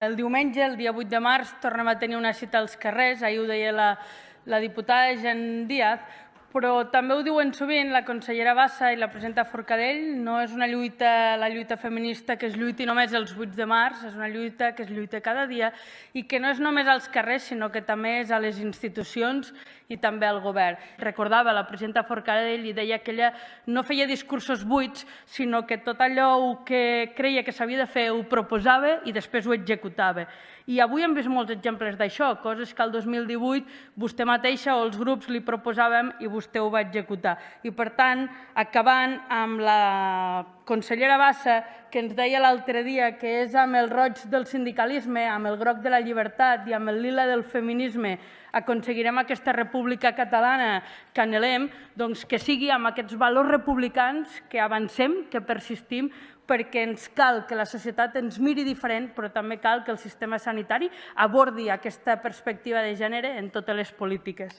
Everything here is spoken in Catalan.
El diumenge, el dia 8 de març, tornem a tenir una cita als carrers, ahir ho deia la diputada Jean Díaz, però també ho diuen sovint la consellera Bassa i la presidenta Forcadell, no és una lluita, la lluita feminista, que es lluiti només els 8 de març, és una lluita que es lluita cada dia i que no és només als carrers, sinó que també és a les institucions i també al govern. Recordava la presidenta Forcadell i deia que ella no feia discursos buits, sinó que tot allò que creia que s'havia de fer ho proposava i després ho executava. I avui hem vist molts exemples d'això, coses que el 2018 vostè mateixa o els grups li proposàvem i vostè ho va executar. I, per tant, acabant amb la consellera Bassa, que ens deia l'altre dia que és amb el roig del sindicalisme, amb el groc de la llibertat i amb el lila del feminisme aconseguirem aquesta república catalana que anhelem, doncs que sigui amb aquests valors republicans que avancem, que persistim, perquè ens cal que la societat ens miri diferent, però també cal que el sistema sanitari abordi aquesta perspectiva de gènere en totes les polítiques.